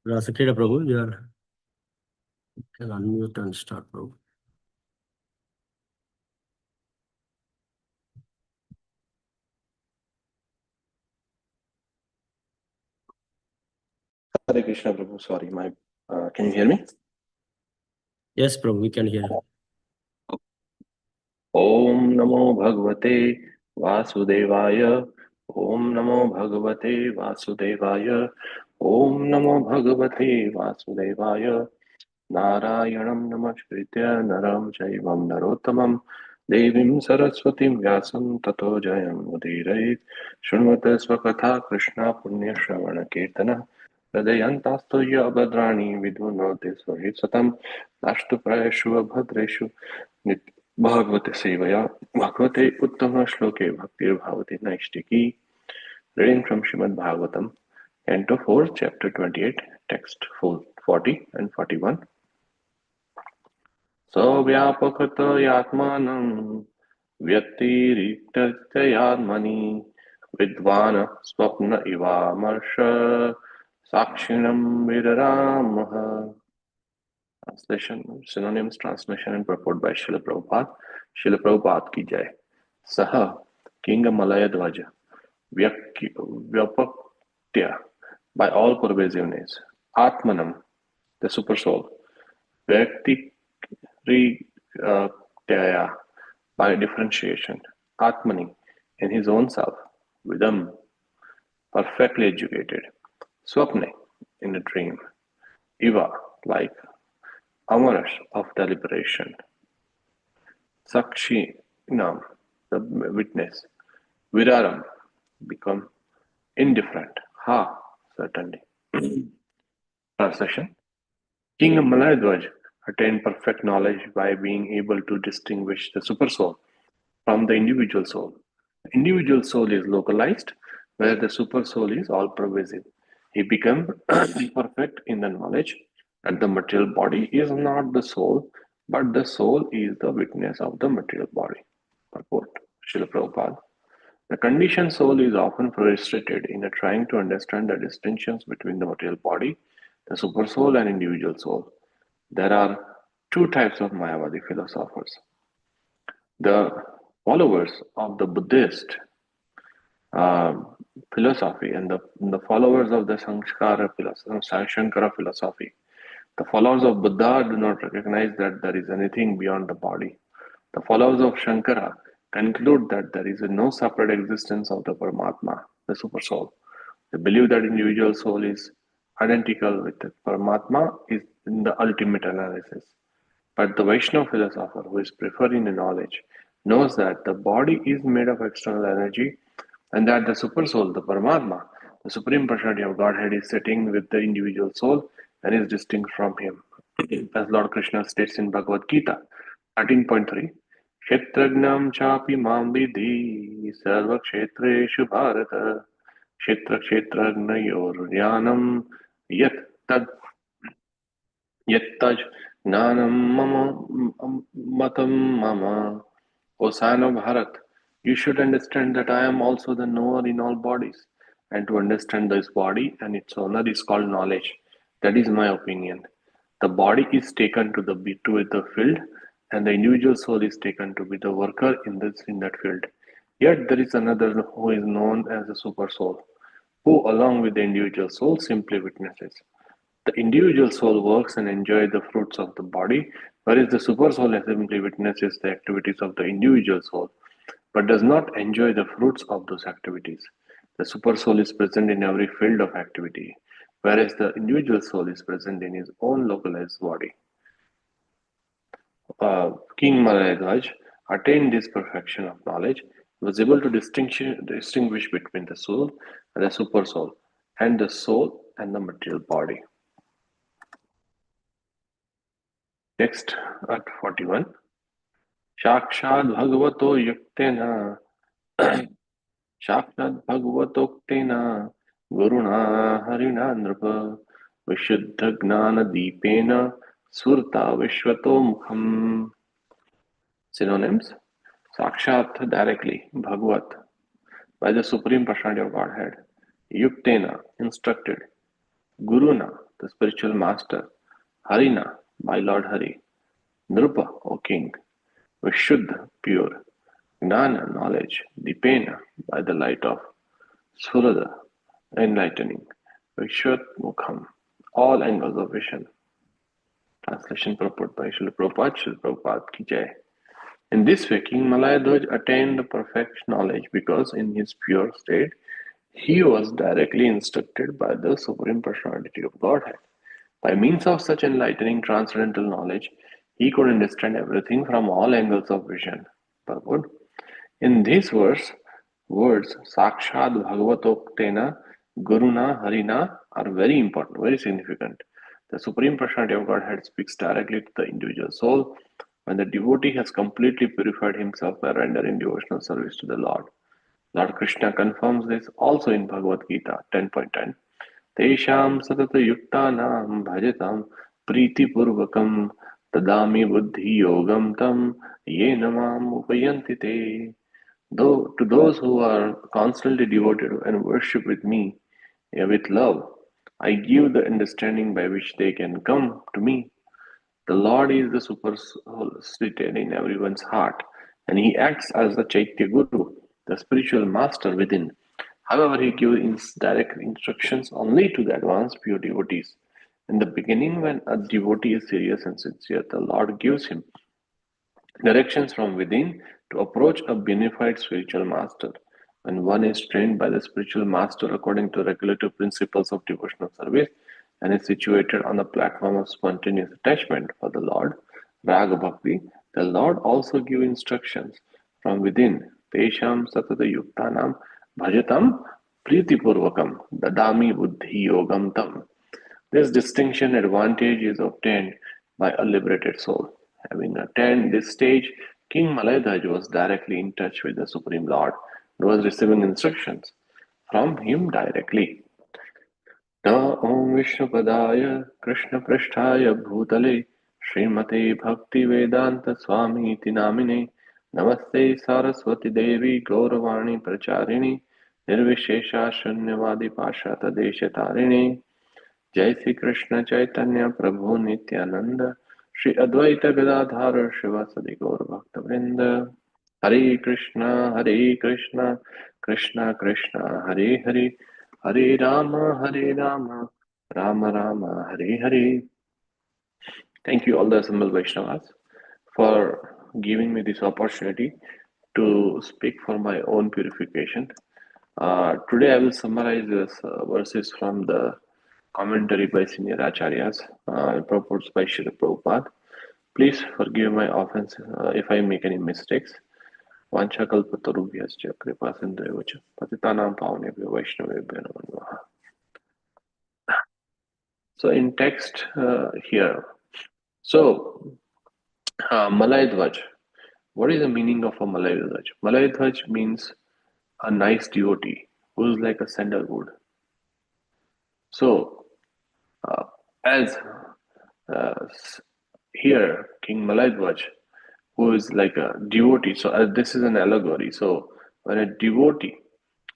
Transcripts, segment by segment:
Secretary Prabhu, you can unmute and start, Prabhu. Hare Krishna, Prabhu. Sorry, can you hear me? Yes, Prabhu, we can hear you. Om Namo Bhagavate Vasudevaya. Om Namo Bhagavate Vasudevaya. Om Namo Bhagavate Vasudevaya. Narayanam Namaskritya Naram Chaivam Narottamam Devim Saraswatim Vyasam Tato Jayam Udirayit Shunmata Swakatha Krishna Punya Shravana Kirtana Hridayantastu Yabhadrani Vidhunote Swahisatam Nashtu Prayashu Abhadreshu Nit Bhagavate Sevaya Bhagavate Uttama Shloke Bhaktir Bhavati Naishtiki. Reading from Srimad Bhagavatam, Canto 4, Chapter 28, Text 40 and 41. सव्यापकतयात्मानं व्यतिरिक्ततयात्मनि विद्वान् स्वप्न इवामर्ष साक्षिणं विररामः. Translation, synonyms, translation and purport by Srila Prabhupada. Srila Prabhupada ki jai. Saha, King Malaya Dvaja, Vyapaktya, by all pervasiveness, Atmanam, the super soul, Tya, by differentiation, Atmani, in his own self, Vidam, perfectly educated, Swapne, in a dream, Iva, like Amaras, of deliberation, Sakshi, Nam, the witness, Viraram, become indifferent, Ha, certainly. Translation. King Malayadhwaj attained perfect knowledge by being able to distinguish the supersoul from the individual soul. The individual soul is localized, where the supersoul is all-pervasive. He became perfect in the knowledge that the material body is not the soul, but the soul is the witness of the material body. Purport, Srila Prabhupada. The conditioned soul is often frustrated in trying to understand the distinctions between the material body, the supersoul, and individual soul. There are two types of Mayavadi philosophers. The followers of the Buddhist uh, philosophy and the followers of the Shankara philosophy. The followers of Buddha do not recognize that there is anything beyond the body. The followers of Shankara conclude that there is no separate existence of the Paramatma, the Supersoul. They believe that individual soul is identical with the Paramatma is in the ultimate analysis. But the Vaishnava philosopher who is preferring the knowledge knows that the body is made of external energy and that the Supersoul, the Paramatma, the Supreme Personality of Godhead, is sitting with the individual soul and is distinct from him. As Lord Krishna states in Bhagavad Gita 13.3, Kshetragnam chapi mam vidhi sarva kshetreshu bharata kshetra kshetragnayor jnanam yat tad Yattaj gnanam matam mama. O son of Bharat, you should understand that I am also the knower in all bodies, and to understand this body and its owner is called knowledge. That is my opinion. The body is taken to the field, and the individual soul is taken to be the worker in that field. Yet there is another who is known as the super soul, who along with the individual soul simply witnesses. The individual soul works and enjoys the fruits of the body, whereas the supersoul simply witnesses the activities of the individual soul, but does not enjoy the fruits of those activities. The supersoul is present in every field of activity, whereas the individual soul is present in his own localized body. King Maharaj attained this perfection of knowledge, was able to distinguish between the soul and the supersoul, and the soul and the material body. Next, at 41. साक्षात् भगवतो युक्तेन साक्षात् भगवतोक्तेन गुरुणा हरिणा नृप विशुद्धज्ञानदीपेन स्फुरता विश्वतो मुखम्. Synonyms: Sakshat, directly, Bhagavat, by the Supreme Personality of Godhead, Yuktena, instructed, Guruna, the spiritual master, Harina, my Lord Hari, Nrupa, O King, Vishuddha, pure, Gnana, knowledge, Dipena, by the light of Surada, enlightening, Vishwat Mukham, all angles of vision. Translation purport by Srila Prabhupada ki jai. In this way, King Malayadhwaj attained the perfect knowledge because in his pure state, he was directly instructed by the Supreme Personality of Godhead. By means of such enlightening transcendental knowledge, he could understand everything from all angles of vision. Purport. In these words Sakshad Bhagavatoktena Guruna Harina are very important, very significant. The Supreme Personality of Godhead speaks directly to the individual soul when the devotee has completely purified himself by rendering devotional service to the Lord. Lord Krishna confirms this also in Bhagavad Gita 10.10. Tesham satatayuktanam bhajatam pritipurvakam tadami buddhi yogam tam yenamam upayanti te. Though to those who are constantly devoted and worship with me with love, I give the understanding by which they can come to me. The Lord is the super soul seated in everyone's heart, and He acts as the Chaitya Guru, the spiritual master within. However, He gives direct instructions only to the advanced pure devotees. In the beginning, when a devotee is serious and sincere, the Lord gives him directions from within to approach a benefied spiritual master. When one is trained by the spiritual master according to regulative principles of devotional service and is situated on the platform of spontaneous attachment for the Lord, Raga Bhakti, the Lord also gives instructions from within. Tesham satata yuktanam bhajatam pritipurvakam dadami buddhi yogam tam. This distinction advantage is obtained by a liberated soul. Having attained this stage, King Malayadhaj was directly in touch with the Supreme Lord and was receiving instructions from him directly. न ॐ विष्णुपदाय कृष्णपृष्ठाय भूतले श्रीमते भक्तिवेदान्तस्वामीति नामिने नमस्ते सारस्वती देवी गौरवाणी प्रचारिणे निर्विशेषा शून्यवादी पाशातदेशतारिणे जय श्री कृष्ण चैतन्य प्रभु नित्यानंद श्री अद्वैत गदाधार शिवासदि गौर भक्त वृंद हरे Krishna Krishna Krishna Hare Hare Hare Ram Ram Ram Hare Hare. Thank you all the assembled Vaishnavas for giving me this opportunity to speak for my own purification. Today I will summarize this verses from the commentary by senior acharyas, purports by Srila Prabhupada. Please forgive my offense if I make any mistakes. Vanchakalpatarubhyascha kripa sindhayavacha patitanam pavanebhyo vaishnavebhyo namo namaha. So in text here, so Malay Dvaj. What is the meaning of a Malay Dvaj? Malay Dvaj means a nice devotee who is like a sandalwood. So uh, as uh, here King Malay Dvaj, who is like a devotee. So this is an allegory. So when a devotee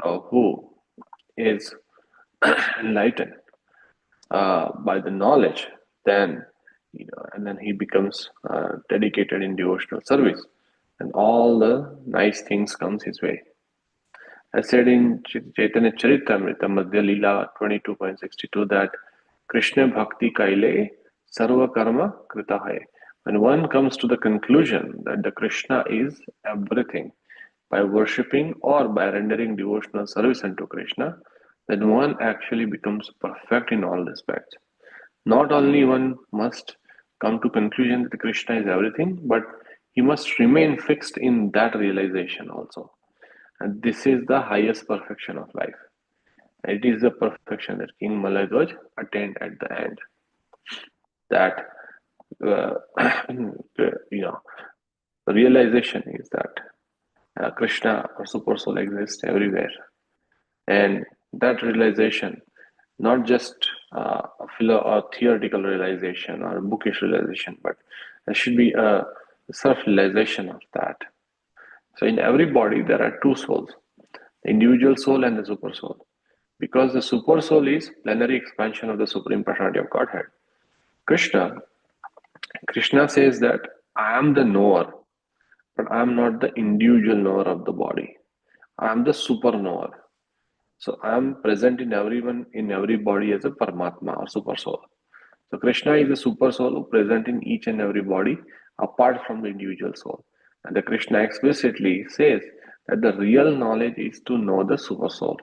who is enlightened by the knowledge, then and then he becomes dedicated in devotional service, and all the nice things comes his way. As said in Chaitanya Charitamrita Madhya Leela 22.62 that Krishna Bhakti Kaile Sarva Karma Krita Hai. When one comes to the conclusion that the Krishna is everything, by worshipping or by rendering devotional service unto Krishna, then one actually becomes perfect in all respects. Not only one must come to conclusion that Krishna is everything, but he must remain fixed in that realization also. And this is the highest perfection of life. It is the perfection that King Malayadhwaj attained at the end. That uh, the realization is that Krishna or Super Soul exists everywhere, and that realization, not just a theoretical realization or a bookish realization, but there should be a self-realization of that. So in every body there are two souls, the individual soul and the super soul. because the super soul is plenary expansion of the Supreme Personality of Godhead. Krishna, Krishna says that I am the knower, but I am not the individual knower of the body. I am the super knower. So I am present in everyone, in everybody as a Paramatma or super soul. So Krishna is the super soul who present in each and every body apart from the individual soul. And the Krishna explicitly says that the real knowledge is to know the super soul,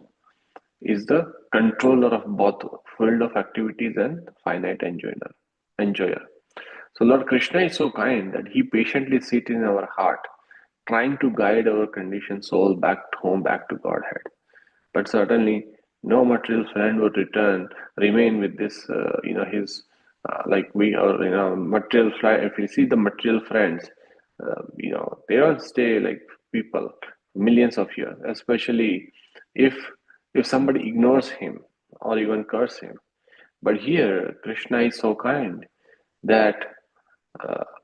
is the controller of both field of activities and finite enjoyer. So Lord Krishna is so kind that he patiently sits in our heart, trying to guide our conditioned soul back home, back to Godhead. But certainly, no material friend would remain with this, his, like we are, material friend. If you see the material friends, they don't stay like people millions of years, especially if if somebody ignores him or even curse him. But here, Krishna is so kind that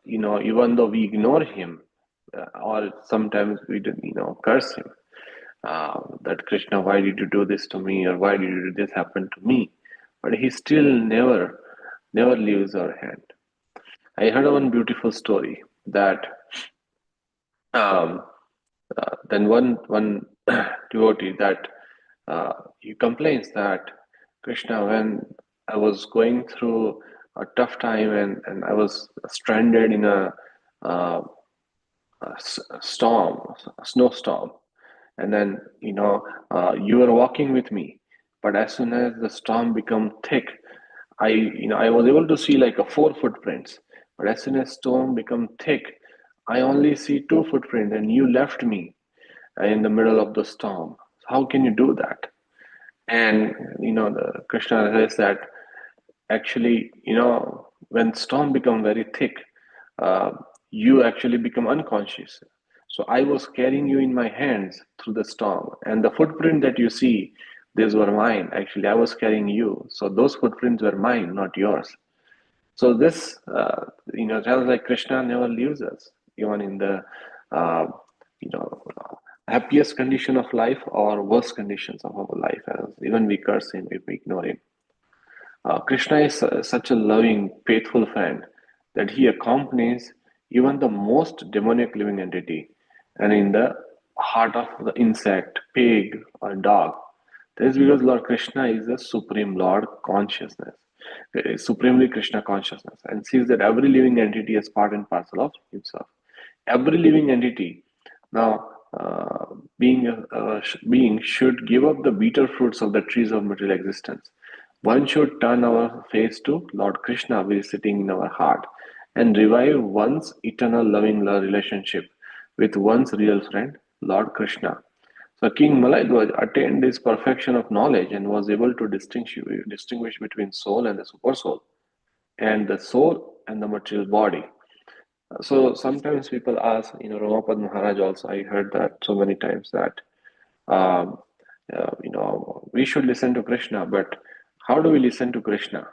even though we ignore him, or sometimes we curse him, that Krishna, why did you do this to me, or why did you do this happen to me? But he still never leaves our hand. I heard one beautiful story that um, then one devotee that he complains that Krishna, when I was going through a tough time and I was stranded in uh, a storm, a snowstorm, and then you were walking with me, but as soon as the storm became thick, I was able to see like a four footprints, but as soon as storm become thick, I only see two footprints, and you left me in the middle of the storm. How can you do that? And the Krishna says that actually, when storm become very thick, uh, you actually become unconscious. So I was carrying you in my hands through the storm, and the footprint that you see, these were mine. Actually, I was carrying you, so those footprints were mine, not yours. So this, tells like Krishna never leaves us, even in the, uh, you know, happiest condition of life or worst conditions of our life. As even we curse him if we ignore him. Krishna is such a loving, faithful friend that he accompanies even the most demonic living entity. And in the heart of the insect, pig, or dog, that is because Lord Krishna is the supreme Lord consciousness, supremely Krishna consciousness, and sees that every living entity is part and parcel of himself. Every living entity now, being should give up the bitter fruits of the trees of material existence. One should turn our face to Lord Krishna, who is sitting in our heart, and revive one's eternal loving love relationship with one's real friend, Lord Krishna. So King Malayadhwaj attained this perfection of knowledge and was able to distinguish between soul and the super soul, and the soul and the material body. So sometimes people ask, Ramapad Maharaj also, I heard that so many times that, um, we should listen to Krishna, but how do we listen to Krishna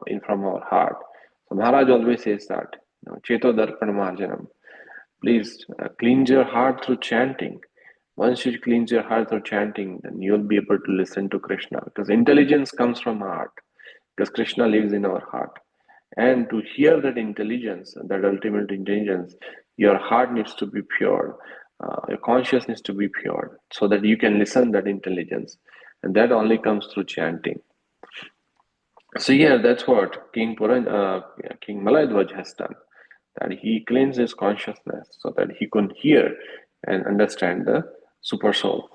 in from our heart? So Maharaj always says that, Cheto Darpan Marjanam, please cleanse your heart through chanting. Once you cleanse your heart through chanting, then you'll be able to listen to Krishna because intelligence comes from heart, because Krishna lives in our heart. And to hear that intelligence, that ultimate intelligence, your heart needs to be pure, your conscious needs to be pure, so that you can listen that intelligence, and that only comes through chanting. So yeah, that's what King Malayadhwaj has done. That he cleansed his consciousness so that he could hear and understand the super soul.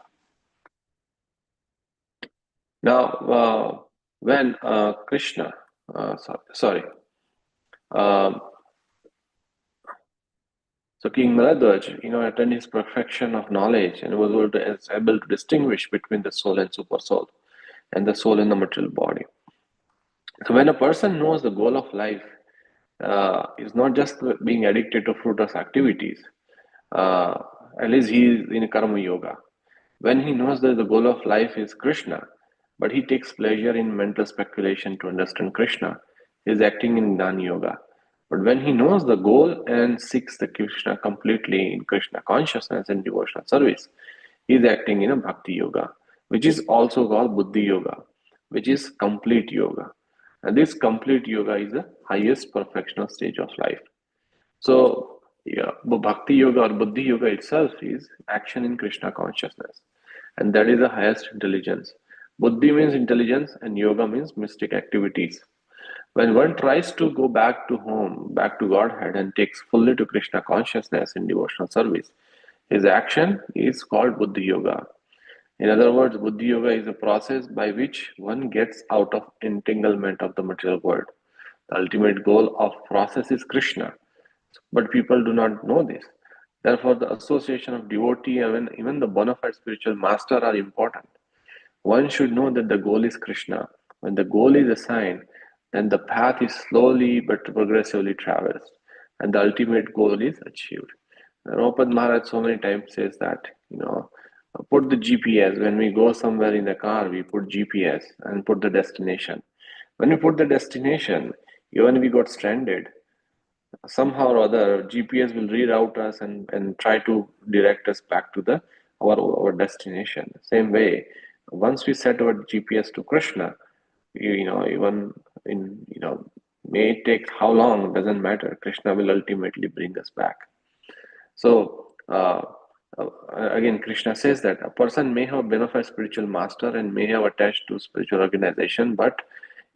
Now, when Krishna, sorry, um, so King Maladhwaj, attained his perfection of knowledge and was able to distinguish between the soul and super soul, and the soul in the material body. So when a person knows the goal of life is not just being addicted to fruitless activities, uh, at least he is in karma yoga. When he knows that the goal of life is Krishna, but he takes pleasure in mental speculation to understand Krishna, he is acting in Jnana Yoga. But when he knows the goal and seeks the Krishna completely in Krishna consciousness and devotional service, he is acting in a Bhakti Yoga. which is also called Buddhi Yoga, which is complete yoga. And this complete yoga is the highest perfectional stage of life. So, yeah, Bhakti Yoga or Buddhi Yoga itself is action in Krishna consciousness, and that is the highest intelligence. Buddhi means intelligence, and yoga means mystic activities. When one tries to go back to home, back to Godhead, and takes fully to Krishna consciousness in devotional service, his action is called Buddhi Yoga. In other words, Buddhi Yoga is a process by which one gets out of entanglement of the material world. The ultimate goal of process is Krishna, but people do not know this. Therefore, the association of devotee and even the bona fide spiritual master are important. One should know that the goal is Krishna. When the goal is assigned, then the path is slowly but progressively traversed, and the ultimate goal is achieved. Raupad Maharaj so many times says that, put the GPS. When we go somewhere in the car, we put GPS and put the destination. When we put the destination, even if we got stranded, somehow or other, GPS will reroute us and try to direct us back to our destination. Same way, once we set our GPS to Krishna, even in may it take how long, doesn't matter. Krishna will ultimately bring us back. So again, Krishna says that a person may have been of a spiritual master and may have attached to spiritual organization, but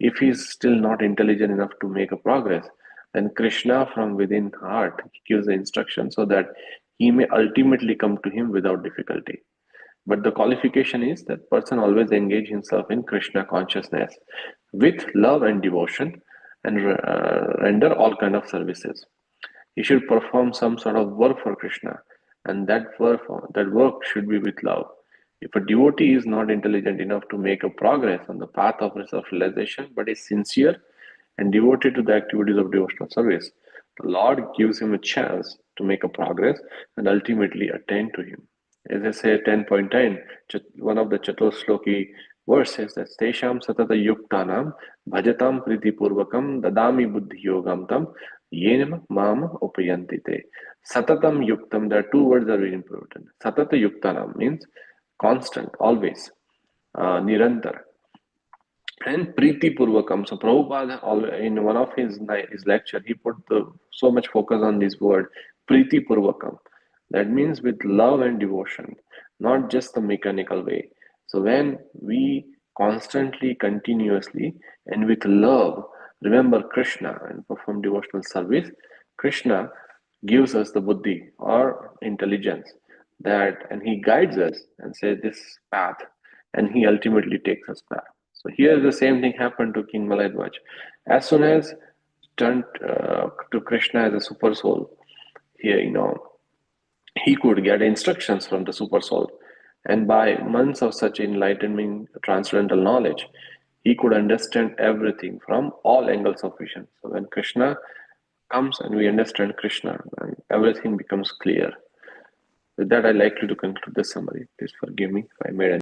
if he is still not intelligent enough to make a progress, then Krishna from within heart gives the instruction so that he may ultimately come to him without difficulty. But the qualification is that person always engage himself in Krishna consciousness with love and devotion and render all kind of services. He should perform some sort of work for Krishna, and that work should be with love. If a devotee is not intelligent enough to make a progress on the path of self-realization, but is sincere and devoted to the activities of devotional service, the Lord gives him a chance to make a progress and ultimately attain to him. As I say, 10.10, one of the Chatusloki verses that Tesham Satata Yuktanam Bhajatam Priti Purvakam Dadami Buddhi Yogam Tam Yenam Mama Upayantite. Satatam Yuktam, there are two words that are very important. Satata Yuktanam means constant, always, Nirantar. And Preeti Purvakam. So Prabhupada, in one of his lecture, he put so much focus on this word, Preeti Purvakam. That means with love and devotion, not just the mechanical way. So when we constantly, continuously, and with love remember Krishna and perform devotional service, Krishna gives us the buddhi or intelligence and he guides us and says this path, and he ultimately takes us back. So here the same thing happened to King Malayadvaj. As soon as turned to Krishna as a super soul, here he could get instructions from the super soul, and by months of such enlightening transcendental knowledge, he could understand everything from all angles of vision. So when Krishna comes and we understand Krishna, and everything becomes clear. With that, I'd like you to conclude the summary. Please forgive me if I made any